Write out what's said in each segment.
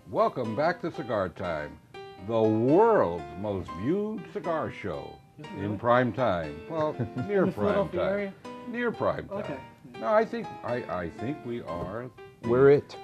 Welcome back to Cigar Time, the world's most viewed cigar show in prime time. Well, near In the prime Philadelphia time. area? Near prime time. Okay. No, I think we are We're it.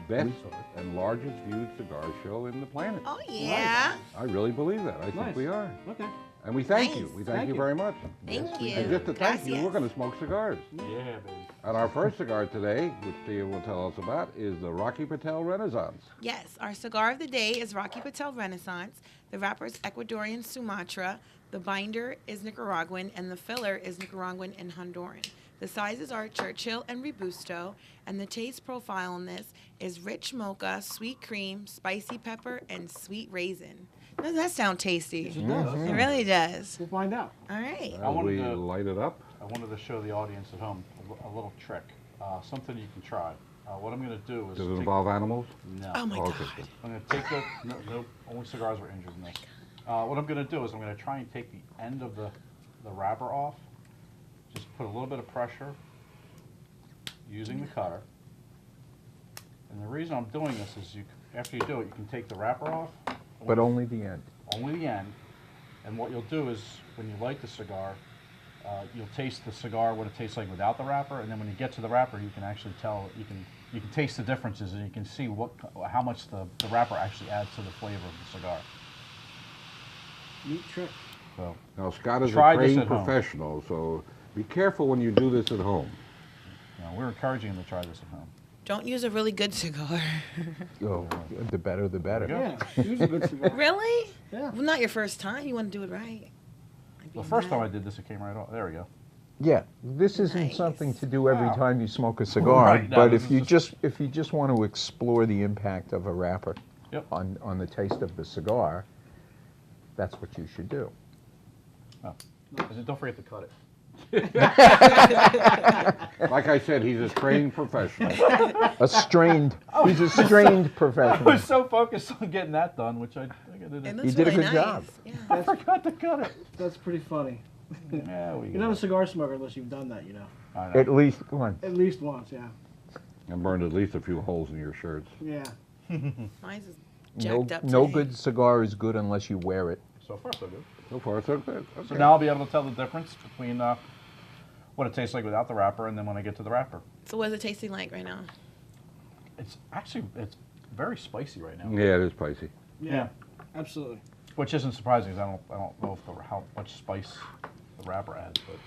best and largest viewed cigar show in the planet. Oh, yeah. I really believe that. I think Nice. we are. Okay. And we thank Nice. you. We Thank thank you you. very much. Thank you. And just to thank you, Gracias. we're going to smoke cigars. Yeah, baby. And our first cigar today, which Tia will tell us about, is the Rocky Patel Renaissance. Yes, our cigar of the day is Rocky Patel Renaissance. The wrapper is Ecuadorian Sumatra. The binder is Nicaraguan, and the filler is Nicaraguan and Honduran. The sizes are Churchill and Robusto, and the taste profile in this is rich mocha, sweet cream, spicy pepper, and sweet raisin. Doesn't that sound tasty? It does. It really does. We'll find out. All right. As we wanted to- light it up. I wanted to show the audience at home a little trick, something you can try. What I'm going to do is Does it involve animals? No. Oh, my Okay, God. good. I'm going to take the no, only cigars were injured in this. What I'm going to do is I'm going to try and take the end of the wrapper off. Just put a little bit of pressure using the cutter. And the reason I'm doing this is after you do it, you can take the wrapper off. But only the end. Only the end. And what you'll do is when you light the cigar, you'll taste the cigar, what it tastes like without the wrapper, and then when you get to the wrapper, you can actually tell, you can taste the differences, and you can see how much the wrapper actually adds to the flavor of the cigar. Neat trick. So Now, Scott is a Try this trained at home. professional, so be careful when you do this at home. we're encouraging them to try this at home. Don't use a really good cigar. Oh, the better, the better. Yeah. Use a good cigar. Really? Yeah. Well, not your first time. You want to do it right. I'd be The first time I mad. did this, it came right off. There we go. Yeah, this isn't Nice. something to do every Wow. time you smoke a cigar, Right, no, but this if is you just want to explore the impact of a wrapper Yep. on the taste of the cigar, that's what you should do. Oh. Don't forget to cut it. Like I said, he's a trained professional. He's a strained I professional. was so focused on getting that done, which I didn't. It You looks did a really good nice. job. Yeah. I forgot to cut it. That's pretty funny. Yeah, we You're not a cigar smoker unless you've done that, you know. I know. At least one. At least once, yeah. And burned at least a few holes in your shirts. Yeah. Mine's is No, jacked up no today. good cigar is good unless you wear it. So far, so good. So far, so good. Okay. So now I'll be able to tell the difference between what it tastes like without the wrapper and then when I get to the wrapper. So what is it tasting like right now? It's very spicy right now. Yeah, it is spicy. Yeah. Absolutely. Which isn't surprising because I don't know if how much spice the wrapper adds, but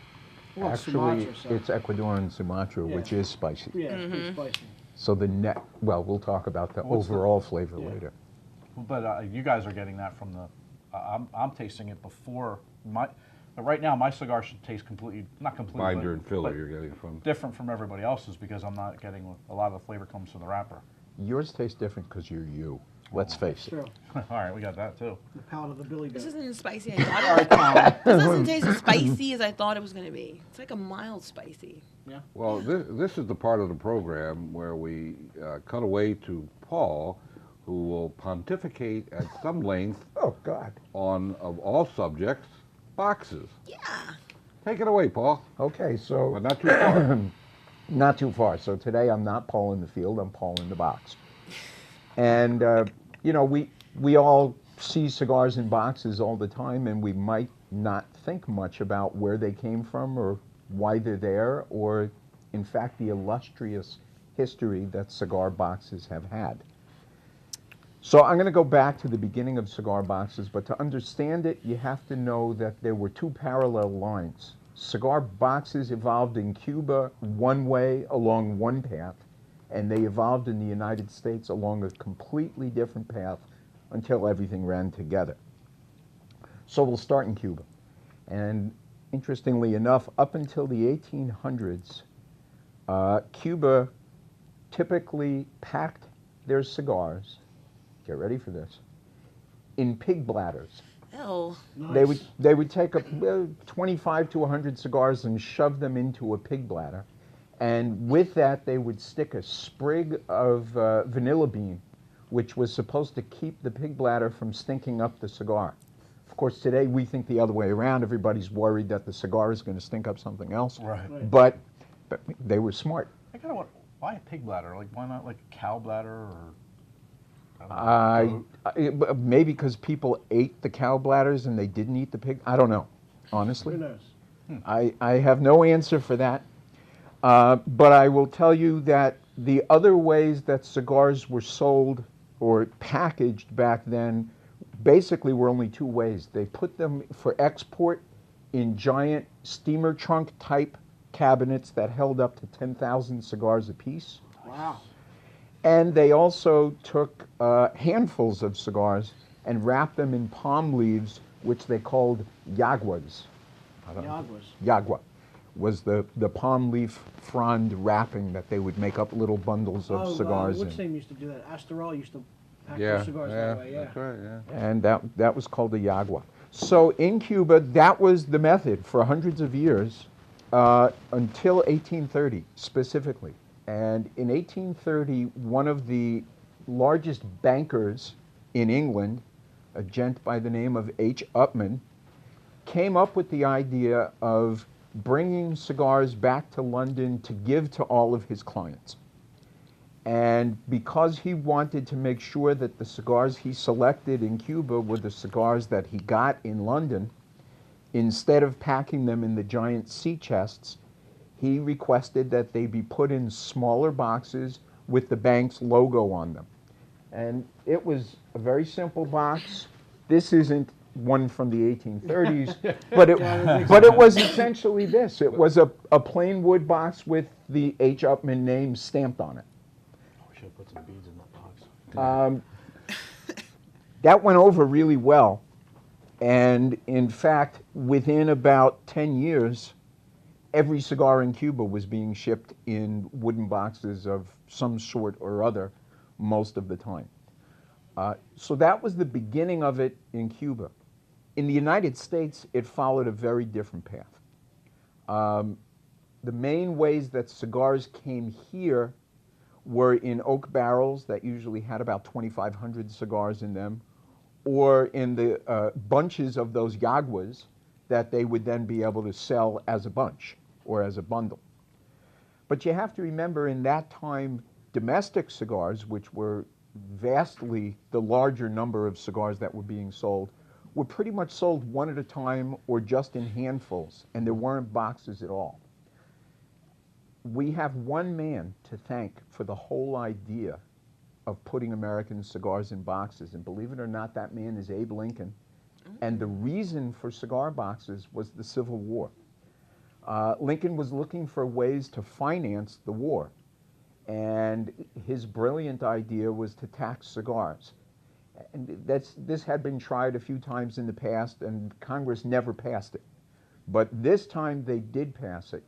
Well, it's Actually, Sumatra, so. it's Ecuadorian Sumatra, Yeah. which is spicy. Yeah, it's pretty spicy. So the net, well, we'll talk about the What's the- overall flavor Yeah. later. you guys are getting that from the. I'm tasting it before my. Right now, my cigar should taste not completely. Binder and but filler you're getting from. different from everybody else's because I'm not getting a lot of the flavor comes from the wrapper. Yours tastes different because you're you. Let's face It's it. true. All right, we got that too. The palate of the Billy This Goat. isn't as spicy as I thought it was. This doesn't taste as spicy as I thought it was going to be. It's like a mild spicy. Well, this is the part of the program where we cut away to Paul, who will pontificate at some length Oh, God. on, of all subjects, boxes. Yeah. Take it away, Paul, Okay, so but not too far. not too far. So today I'm not Paul in the field, I'm Paul in the box. And, you know, we all see cigars in boxes all the time, and we might not think much about where they came from or why they're there, or, in fact, the illustrious history that cigar boxes have had. So I'm going to go back to the beginning of cigar boxes, but to understand it, you have to know that there were two parallel lines. Cigar boxes evolved in Cuba one way along one path, and they evolved in the United States along a completely different path until everything ran together. So we'll start in Cuba. And interestingly enough, up until the 1800s, Cuba typically packed their cigars, get ready for this, in pig bladders. Oh. Nice. They would take 25 to 100 cigars and shove them into a pig bladder. And with that, they would stick a sprig of vanilla bean, which was supposed to keep the pig bladder from stinking up the cigar. Of course, today we think the other way around. Everybody's worried that the cigar is going to stink up something else. Right. But they were smart. I kind of want why a pig bladder? Like why not like a cow bladder or Maybe because people ate the cow bladders and they didn't eat the pig. I don't know, honestly. Who knows? I have no answer for that. But I will tell you that the other ways that cigars were sold or packaged back then basically were only two ways. They put them for export in giant steamer trunk type cabinets that held up to 10,000 cigars apiece. Wow. And they also took handfuls of cigars and wrapped them in palm leaves, which they called yaguas. Yaguas. Yagua was the palm leaf frond wrapping that they would make up little bundles of cigars Which in. name used to do that? Astorel used to pack Yeah, their cigars that way. Yeah. that's right, yeah. And that was called a yagua. So in Cuba, that was the method for hundreds of years until 1830 specifically. And in 1830, one of the largest bankers in England, a gent by the name of H. Upman, came up with the idea of bringing cigars back to London to give to all of his clients. And because he wanted to make sure that the cigars he selected in Cuba were the cigars that he got in London, instead of packing them in the giant sea chests, he requested that they be put in smaller boxes with the bank's logo on them. And it was a very simple box. This isn't one from the 1830s, but it was essentially this. It was a plain wood box with the H. Upman name stamped on it. We should have put some beads in that box. That went over really well. And in fact, within about 10 years, every cigar in Cuba was being shipped in wooden boxes of some sort or other most of the time. So that was the beginning of it in Cuba. In the United States, it followed a very different path. The main ways that cigars came here were in oak barrels that usually had about 2,500 cigars in them, or in the bunches of those yaguas that they would then be able to sell as a bunch or as a bundle. But you have to remember, in that time, domestic cigars, which were vastly the larger number of cigars that were being sold, were pretty much sold one at a time or just in handfuls, and there weren't boxes at all. We have one man to thank for the whole idea of putting American cigars in boxes, and believe it or not, that man is Abe Lincoln. And the reason for cigar boxes was the Civil War. Lincoln was looking for ways to finance the war, and his brilliant idea was to tax cigars. And this had been tried a few times in the past, and Congress never passed it. But this time they did pass it,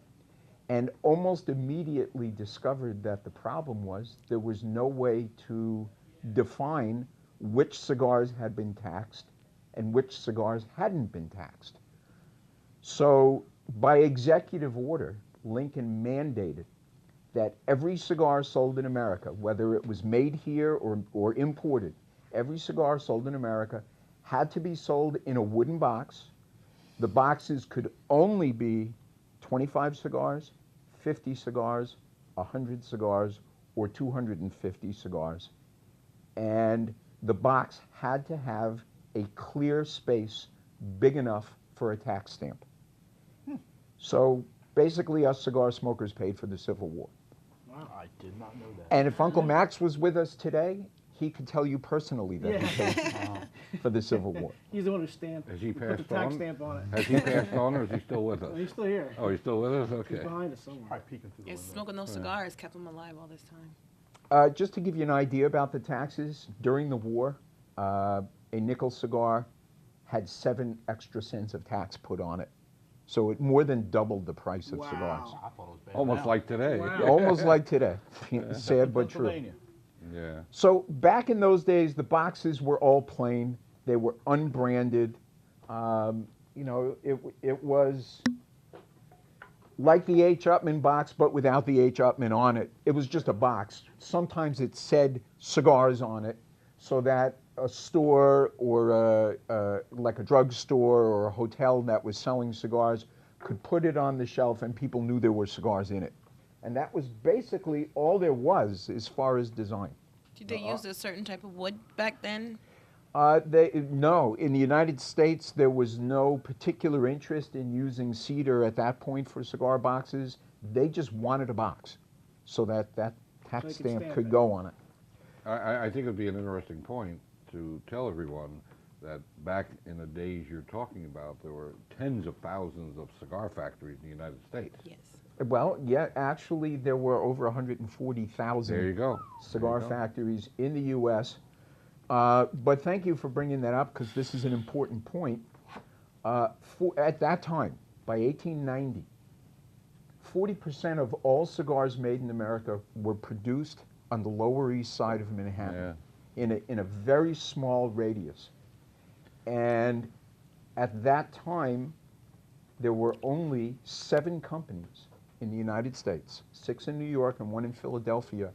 and almost immediately discovered that the problem was there was no way to define which cigars had been taxed and which cigars hadn't been taxed. So by executive order, Lincoln mandated that every cigar sold in America, whether it was made here or imported, every cigar sold in America had to be sold in a wooden box. The boxes could only be 25 cigars, 50 cigars, 100 cigars, or 250 cigars. And the box had to have a clear space big enough for a tax stamp. So basically, us cigar smokers paid for the Civil War. Wow. I did not know that. And if Uncle Max was with us today, he could tell you personally that he paid for the Civil War. He's the one who stamped. Has he put passed the tax on? stamp on it. Has he passed on, or is he still with us? He's still here. Oh, he's still with us? He's Okay. behind us somewhere. Probably peeking through the Yes, window. smoking those cigars kept him alive all this time. Just to give you an idea about the taxes, during the war, a nickel cigar had 7 extra cents of tax put on it. So it more than doubled the price of cigars. Wow. I thought it was bad. Almost now. like today. Wow. Almost like today. Sad but true. Pennsylvania. Yeah. So back in those days, the boxes were all plain. They were unbranded. You know, it was like the H. Upman box, but without the H. Upman on it. It was just a box. Sometimes it said cigars on it, so that a store or like a drugstore or a hotel that was selling cigars could put it on the shelf and people knew there were cigars in it. And that was basically all there was as far as design. Did they use a certain type of wood back then? No, in the United States, there was no particular interest in using cedar at that point for cigar boxes. They just wanted a box so that that tax So they could stamp stamp could it. go on it. I think it'd be an interesting point to tell everyone that back in the days you're talking about, there were tens of thousands of cigar factories in the United States. Yes. Well, yeah, actually, there were over There 140,000 you go. cigar There you go. factories in the U.S. But thank you for bringing that up because this is an important point. At that time, by 1890, 40% of all cigars made in America were produced on the Lower East Side of Manhattan in a very small radius. And at that time, there were only 7 companies in the United States, 6 in New York and 1 in Philadelphia,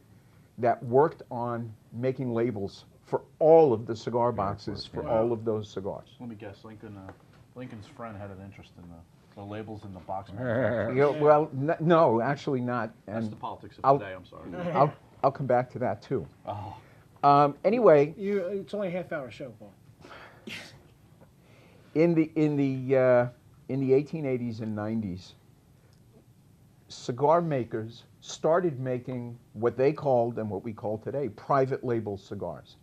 that worked on making labels for all of the cigar boxes for all of those cigars. Let me guess, Lincoln's friend had an interest in the labels in the box. Well, no, actually not. That's And the politics I'll- of today, I'm sorry. I'll come back to that too. Oh, Anyway, It's only a half-hour show, Paul. in the 1880s and 90s, cigar makers started making what they called and what we call today private label cigars.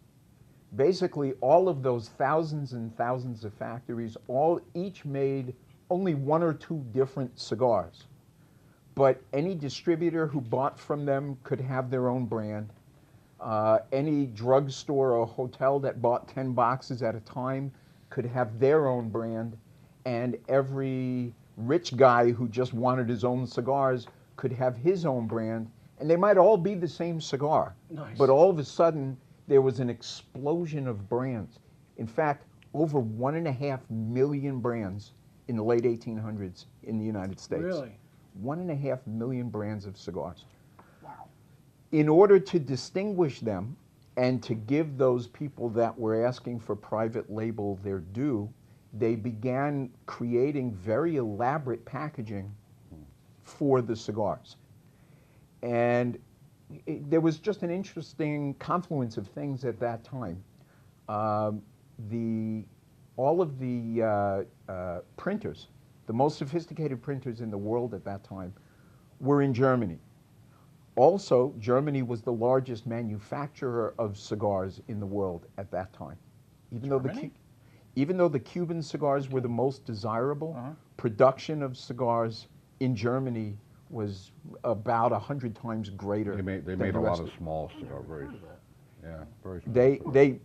Basically, all of those thousands and thousands of factories each made only 1 or 2 different cigars. But any distributor who bought from them could have their own brand. Any drugstore or hotel that bought 10 boxes at a time could have their own brand. And every rich guy who just wanted his own cigars could have his own brand. And they might all be the same cigar. Nice. But all of a sudden, there was an explosion of brands. In fact, over 1.5 million brands in the late 1800s in the United States. Really? 1.5 million brands of cigars. Wow. In order to distinguish them and to give those people that were asking for private label their due, they began creating very elaborate packaging for the cigars. And there was just an interesting confluence of things at that time. All of the printers, the most sophisticated printers in the world at that time, were in Germany. Also, Germany was the largest manufacturer of cigars in the world at that time. Even though the Cuban cigars were the most desirable, production of cigars in Germany was about 100 times greater. They than made the a rest lot of small cigar, very small.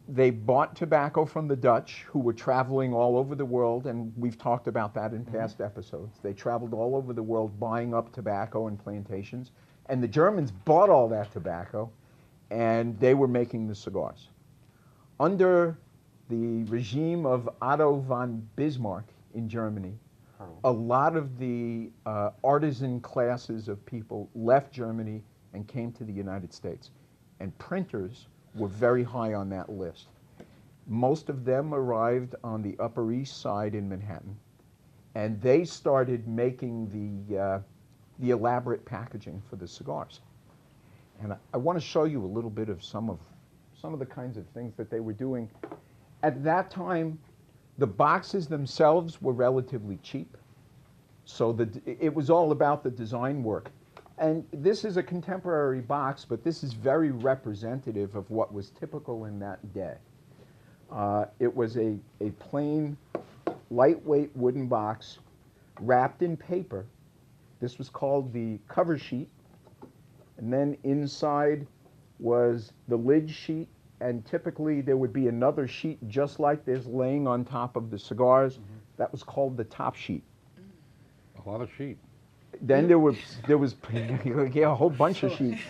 They bought tobacco from the Dutch, who were traveling all over the world, and we've talked about that in past episodes. They traveled all over the world buying up tobacco and plantations, and the Germans bought all that tobacco, and they were making the cigars. Under the regime of Otto von Bismarck in Germany, a lot of the artisan classes of people left Germany and came to the United States. And printers were very high on that list. Most of them arrived on the Upper East Side in Manhattan, and they started making the elaborate packaging for the cigars. And I want to show you a little bit of some of the kinds of things that they were doing. At that time, the boxes themselves were relatively cheap, so it was all about the design work. And this is a contemporary box, but this is very representative of what was typical in that day. It was a plain, lightweight wooden box wrapped in paper. This was called the cover sheet. And then inside was the lid sheet, and typically there would be another sheet just like this laying on top of the cigars. That was called the top sheet. A lot of sheet. Then there was a whole bunch of sheets.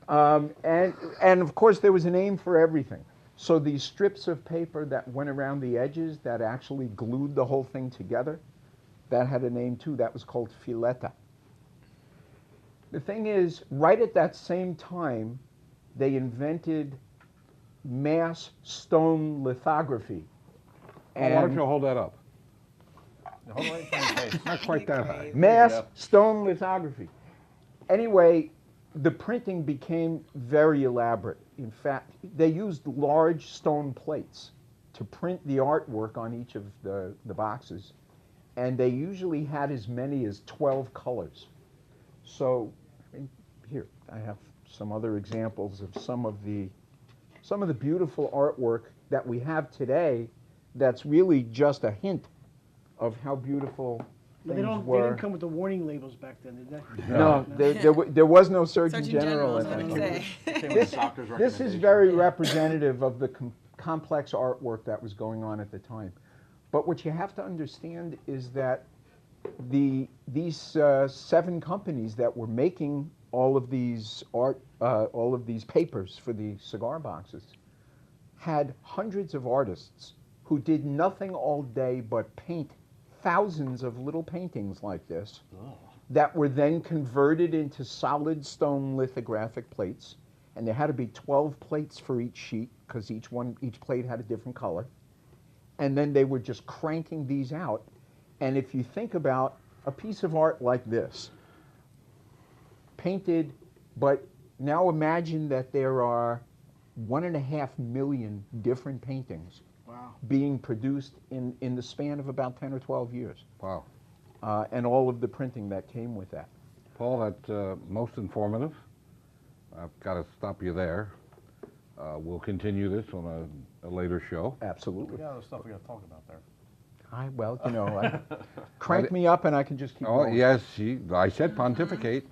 And of course there was a name for everything. So these strips of paper that went around the edges that actually glued the whole thing together, that had a name too. That was called fileta. The thing is, right at that same time, they invented mass stone lithography. Why don't you hold that up? hold it right in front of your face. Not quite that high. Mass stone lithography. Anyway, the printing became very elaborate. in fact, they used large stone plates to print the artwork on each of the boxes, and they usually had as many as 12 colors. So here, I have some other examples of some of the beautiful artwork that we have today that's really just a hint of how beautiful They things don't. They were. didn't come with the warning labels back then, did they? No, there was no Surgeon Surgeon General General is in what that I time. say. Came with a doctor's This is recommendation. very representative of the complex artwork that was going on at the time. But what you have to understand is that these 7 companies that were making all of these papers for the cigar boxes had hundreds of artists who did nothing all day but paint thousands of little paintings like this that were then converted into solid stone lithographic plates. And there had to be 12 plates for each sheet because each plate had a different color. And then they were just cranking these out. And if you think about a piece of art like this, painted, but now imagine that there are 1.5 million different paintings Wow. being produced in the span of about 10 or 12 years. Wow. And all of the printing that came with that. Paul, that's most informative. I've got to stop you there. We'll continue this on a later show. We Absolutely. got other stuff we got to talk about there. Crank me up and I can just keep Oh, going. yes, I said pontificate.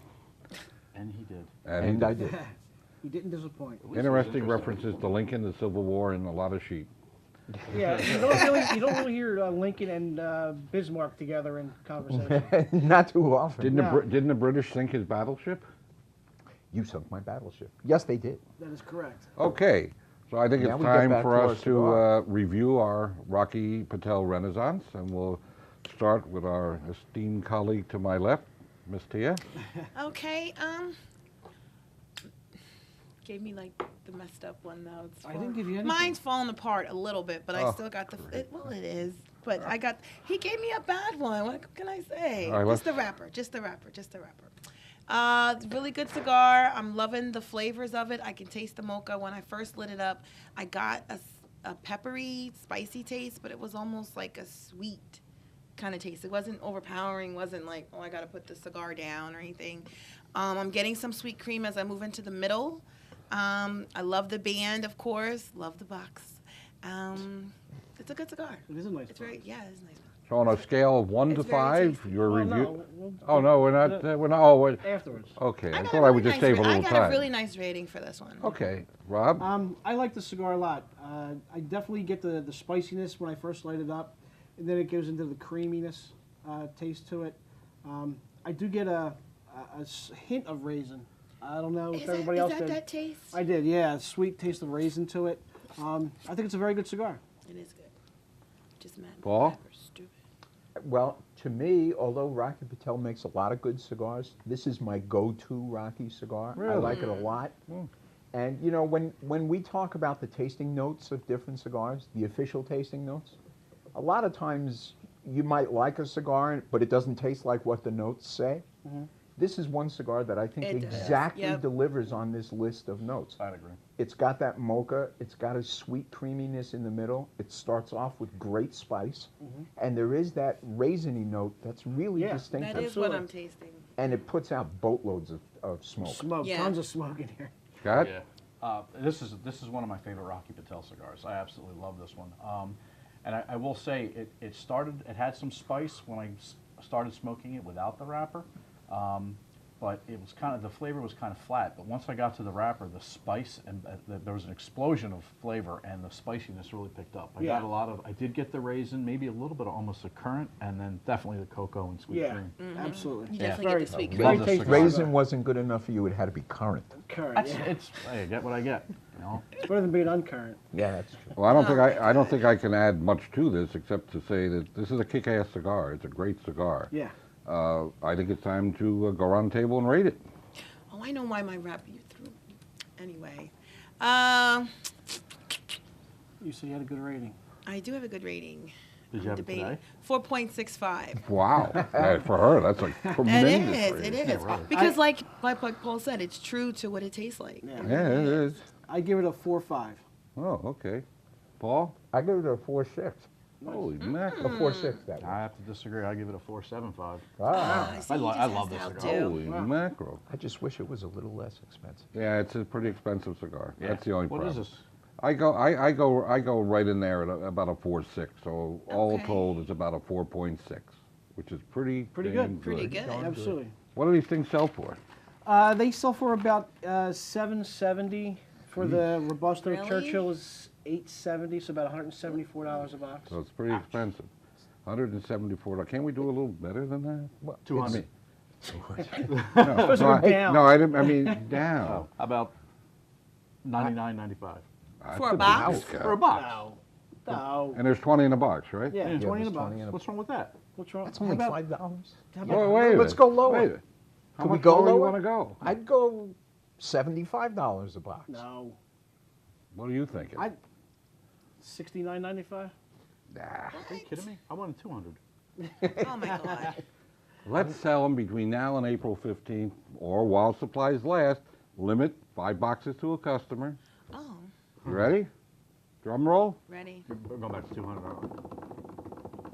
And he did. And I did. You didn't disappoint. Interesting references to Lincoln, the Civil War, and a lot of sheep. Yeah, you don't really hear Lincoln and Bismarck together in conversation. Not too often. Didn't the British sink his battleship? You sunk my battleship. Yes, they did. That is correct. Okay, so I think Now it's we get time back for to our us cigar. to review our Rocky Patel Renaissance, and we'll start with our esteemed colleague to my left, Miss Tia. Okay, gave me like the messed up one though. It's I didn't give you anything. Mine's falling apart a little bit, but I Oh, still got well, it is. But I got, he gave me a bad one. What can I say? All right, just the wrapper. Really good cigar. I'm loving the flavors of it. I can taste the mocha. When I first lit it up, I got a peppery, spicy taste, but it was almost like a sweet kind of taste. It wasn't overpowering, wasn't like, oh, I got to put the cigar down or anything. I'm getting some sweet cream as I move into the middle. I love the band, of course. Love the box. It's a good cigar. It is a nice It's one. very, yeah, it's a nice one. So on a scale of 1 to It's very 5, tasty. your Well, review. no, we'll- Oh no, we're not. Oh, Afterwards. okay. I got thought a I would really just nice save a little I got time. a really nice rating for this one. Okay, Rob. I like the cigar a lot. I definitely get the spiciness when I first light it up, and then it goes into the creaminess taste to it. I do get a hint of raisin. I don't know if everybody else did. that taste? I did, yeah, a sweet taste of raisin to it. I think it's a very good cigar. It is good. Just mad. Paul? Pepper's stupid. Well, to me, although Rocky Patel makes a lot of good cigars, this is my go-to Rocky cigar. I Really? like it a lot. And you know, when we talk about the tasting notes of different cigars, the official tasting notes, a lot of times you might like a cigar, but it doesn't taste like what the notes say. This is one cigar that I think It does. exactly Yep. delivers on this list of notes. I'd agree. It's got that mocha, it's got a sweet creaminess in the middle, it starts off with great spice, and there is that raisiny note that's really Yeah, distinctive. That is what Absolutely. I'm tasting. And it puts out boatloads of smoke. Smoke, Yeah. tons of smoke in here. Scott. This is one of my favorite Rocky Patel cigars. I absolutely love this one. And I will say it had some spice when I started smoking it without the wrapper. But it was the flavor was kind of flat. But once I got to the wrapper, the spice and there was an explosion of flavor, and the spiciness really picked up. Yeah. I did get the raisin, maybe a little bit of almost a current, and then definitely the cocoa and sweet Yeah, cream. absolutely. You definitely Very- get the sweet very Love this tasty cigar. Raisin cigar. wasn't good enough for you, it had to be current. Current, Hey, I get what I get. You know? It's better than being uncurrent. Yeah, that's true. Well, I don't think I can add much to this except to say that this is a kick-ass cigar. It's a great cigar. Yeah. I think it's time to go around the table and rate it. Oh, I know why my wrapper you threw. Anyway, You said you had a good rating. I do have a good rating. Did I'm you have it debating. today? 4.65. Wow. Yeah, for her, that's like tremendous. It is. rating. Because like Paul said, it's true to what it tastes like. Yeah. Yeah, it is. I give it a 4.5. Oh, okay. Paul? I give it a 4.6. Holy A mackerel. 4.6 that way. I have to disagree. I give it a 4.75. Ah, see, you I just love asked this how cigar. to. Holy mackerel. I just wish it was a little less expensive. Yeah, it's a pretty expensive cigar. Yeah. That's the only What problem. is this? I go right in there at about a 4.6. So all Okay. told, it's about a 4.6, which is pretty Pretty dang good. Pretty good. Absolutely. What do these things sell for? They sell for about $7.70. For the Robusto Really? Churchill is $8.70, so about $174 a box. So it's pretty expensive. $174. Can't we do a little better than that? Well, 200. Supposed to go down. No, I didn't. I mean down. Oh, about 99.95 That's For a big box? discount. for a box. No. No. And there's 20 in a box, right? Yeah, Yeah, 20 in a there's box. 20 in a- What's wrong with that? What's wrong? That's only How $5. about- Wait a Let's minute. go lower. Wait a minute. How Can we much go lower you lower? want to go? I'd go $75 a box. No. What are you thinking? $69.95? Nah. Are you kidding me? I wanted 200. Oh my God. Let's sell them between now and April 15th, or while supplies last. Limit 5 boxes to a customer. Oh, You ready? Drum roll. ready. We're going back to 200.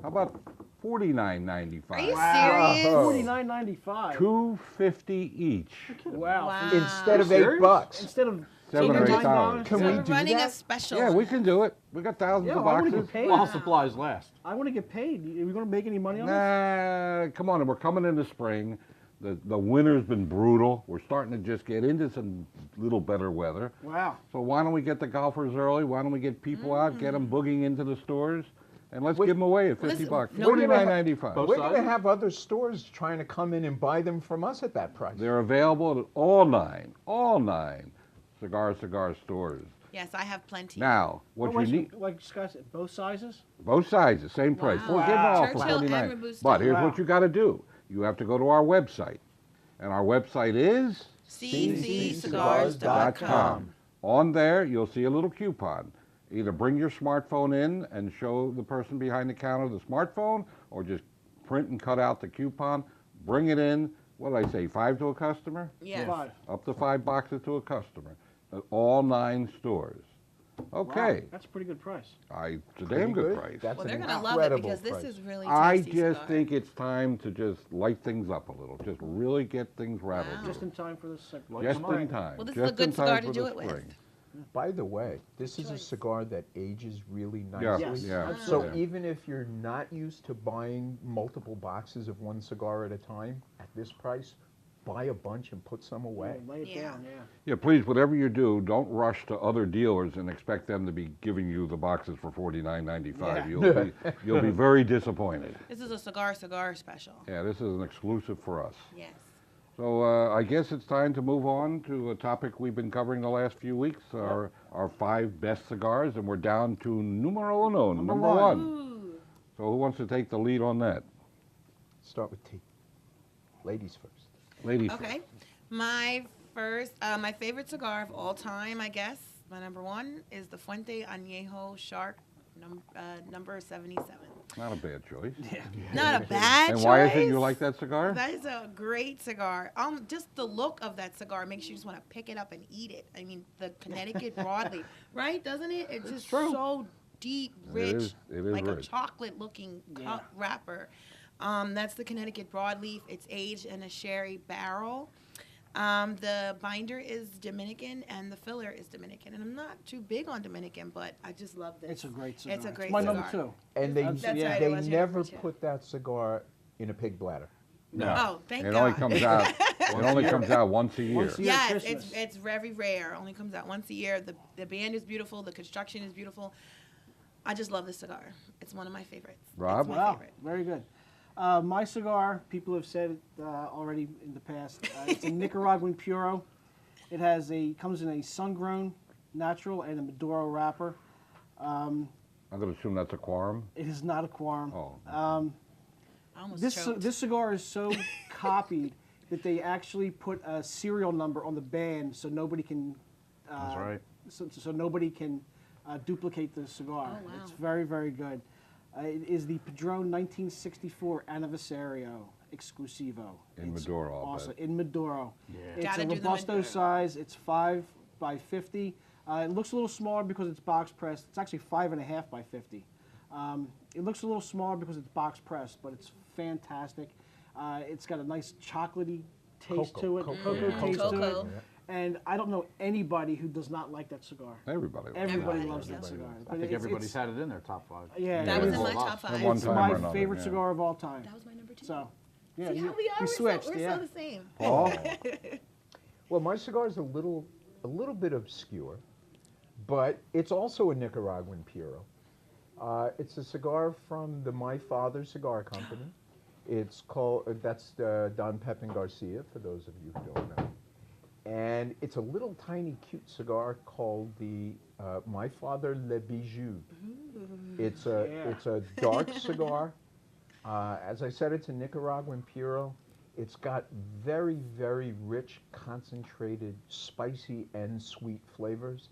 How about $49.95? Are you Wow. serious? $49.95. $2.50 each. Wow. Wow. Instead of Serious? $8. Instead of $7 or $8. $9. Can So we we're do running that? a special. Yeah, we can do it. We got thousands Yeah, of I want to boxes. get paid. While supplies last. I want to get paid. Are we going to make any money on this? Nah, come on. We're coming into spring. The winter's been brutal. We're starting to just get into some little better weather. Wow. So why don't we get the golfers early? Why don't we get people out, get them boogieing into the stores, and let's Wait, give them away at 50 listen, bucks, no- $49.95. Both We're going to sizes? have other stores trying to come in and buy them from us at that price. They're available at all nine cigar stores. Yes, I have plenty. Now, what Oh, you need, like Scott said, both sizes? both sizes, same price. Wow. We'll give them all for Churchill and 49. Robusto. But here's Wow. what you got to do. You have to go to our website, and our website is CCCigars.com. On there, you'll see a little coupon. Either bring your smartphone in and show the person behind the counter the smartphone, or just print and cut out the coupon, bring it in. What did I say, 5 to a customer? Yes. 5. Up to 5 boxes to a customer at all 9 stores. Okay, Wow, that's a pretty good price. it's a Pretty damn good price. That's Well, an they're going to love it incredible because this price. is really I tasty just cigar. think it's time to just light things up a little, just really get things rattled. Wow. a Just little. in time for this. Just spring. in time. Well, this is a just good in time cigar to for do the it with. spring. By the way, this is a Choice. cigar that ages really Yeah, nicely. Yes, yeah. So absolutely. even if you're not used to buying multiple boxes of one cigar at a time, at this price, buy a bunch and put some away. Lay it Yeah. down, yeah. Yeah, please, whatever you do, don't rush to other dealers and expect them to be giving you the boxes for $49.95. Yeah. You'll be very disappointed. This is a cigar special. Yeah, this is an exclusive for us. Yes. So I guess it's time to move on to a topic we've been covering the last few weeks, our 5 best cigars, and we're down to numero uno, number one. one. Ooh. So who wants to take the lead on that? Start with tea. Ladies first. Ladies Okay. My favorite cigar of all time, I guess, my number 1 is the Fuente Añejo Shark number 77. first. Not a bad choice. Not a bad And choice. why is it you like that cigar? That is a great cigar. Just the look of that cigar makes you just want to pick it up and eat it. I mean, the Connecticut broadleaf, right? Doesn't it? It's just so deep, rich, It is like a rich. chocolate-looking Yeah. cup wrapper. That's the Connecticut broadleaf. It's aged in a sherry barrel. The binder is Dominican and the filler is Dominican. And I'm not too big on Dominican, but I just love this. It's a great cigar. It's a great my cigar. number 2. And they, That's right, they it was your never number two. put that cigar in a pig bladder. No. Oh, thank It God. only comes out. It only comes out once a year. Once a year. Yes, Christmas. it's very rare. Only comes out once a year. The band is beautiful. The construction is beautiful. I just love this cigar. It's one of my favorites. Rob? It's my Wow, favorite. very good. My cigar, people have said it already in the past. It's a Nicaraguan Puro. It comes in a sun-grown, natural, and a Maduro wrapper. I'm going to assume that's a quorum. It is not a quorum. Oh. I almost This choked. this cigar is so copied that they actually put a serial number on the band, so nobody can. That's right. So nobody can duplicate the cigar. Oh, wow. It's very, very good. It is the Padron 1964 Anniversario Exclusivo. In It's Maduro, I'll awesome. bet. In Maduro. Yeah. It's Gotta a do the Robusto Maduro. size. It's 5 by 50. It looks a little smaller because it's box pressed. It's actually 5.5 by 50. It looks a little smaller because it's box pressed, but it's fantastic. It's got a nice chocolatey taste to it, cocoa taste to it. Cocoa. And I don't know anybody who does not like that cigar. Everybody. Everybody Everybody loves loves that cigar. I But think it's- everybody's it's- had it in their top 5. Yeah, That was it's- in my Well, top At 5. one It's time or my another, favorite yeah. cigar of all time. That was my number 2. So, yeah, See how we are? we We're switched. so, we're yeah. so the same. Paul? Well, my cigar is a little bit obscure, but it's also a Nicaraguan Puro. It's a cigar from the My Father Cigar Company. It's called, that's Don Pepin Garcia, for those of you who don't know. And it's a little tiny cute cigar called the My Father Le Bijou. It's a dark cigar. As I said, it's a Nicaraguan Puro. It's got very, very rich, concentrated, spicy and sweet flavors.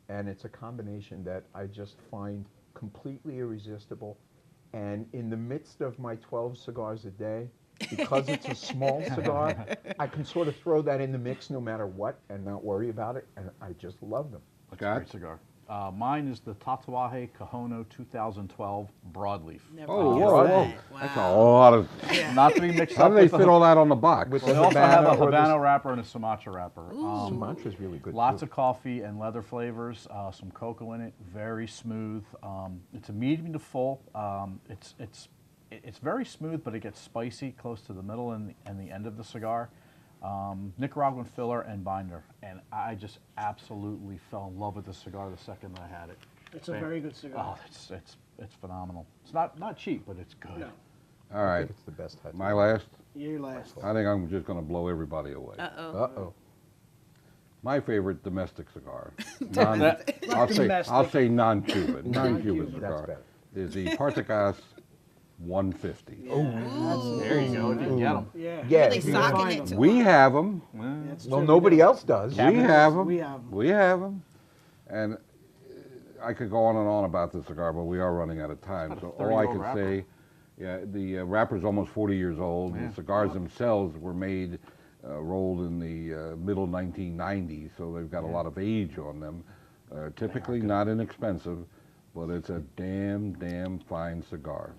And it's a combination that I just find completely irresistible. And in the midst of my 12 cigars a day, because it's a small cigar, I can sort of throw that in the mix no matter what and not worry about it. And I just love them. That's a great cigar. Mine is the Tatuaje Cajono 2012 Broadleaf. Never Oh, guessed whoa, that. whoa. That's a Wow. lot of... Not to be mixed How up do they with fit the, all that on the box? With they the also have a or the- Habano wrapper and a Sumatra wrapper. Sumatra's really good Lots too. of coffee and leather flavors, some cocoa in it, very smooth. It's a medium to full. It's very smooth, but it gets spicy close to the middle and the end of the cigar. Nicaraguan filler and binder, and I just absolutely fell in love with this cigar the second that I had it. It's a very good cigar. Oh, it's phenomenal. It's not cheap, but it's good. No. All I right, think it's the best hat. my last. You're last. I think I'm just going to blow everybody away. Uh-oh. Uh-oh. My favorite domestic cigar. I'll Domestic. say non-Cuban. Non-Cuban That's cigar better. is the Partagas 150. There you go. You get them. Yeah. Yeah, Really you socking find it them. to We them. have them. That's Well, true. nobody else does. We have them. We have 'em. We have them. And I could go on and on about this cigar, but we are running out of time. It's So got a all I 30-year-old can say, yeah, the wrapper's almost 40 years old. Yeah. The cigars themselves were made, rolled in the middle 1990s, so they've got a lot of age on them. Typically not inexpensive, but it's a damn fine cigar.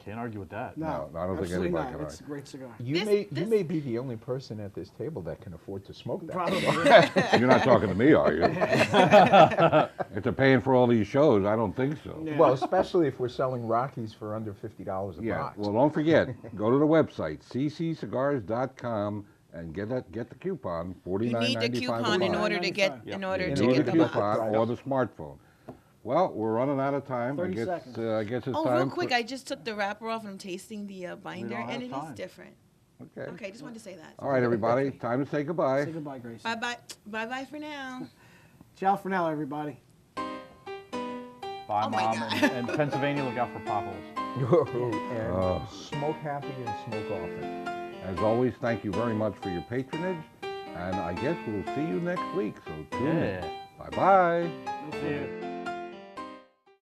Can't argue with that. No, I don't think absolutely anybody not. can It's a great cigar. You may be the only person at this table that can afford to smoke that. Probably. You're not talking to me, are you? If they're paying for all these shows, I don't think so. Yeah. Well, especially if we're selling Rockies for under $50 a Yeah, box. well, don't forget, go to the website, cccigars.com, and get the coupon, You $49.95 need the coupon a in box. order to get Yep. in order You to Need get the the box. coupon or the smartphone. Well, we're running out of time. 30 seconds. I guess it's Oh, time. real quick, I just took the wrapper off and I'm tasting the binder, don't and have it time. is different. Okay. Okay, just wanted to say that. All right, everybody, time to say goodbye. Say goodbye, Gracie. Bye bye. Bye bye for now. Ciao for now, everybody. Bye, Oh my Mom. God. And Pennsylvania, look out for potholes. and smoke happy and smoke often. As always, thank you very much for your patronage, and I guess we'll see you next week, so tune in. Yeah. Bye-bye. See you.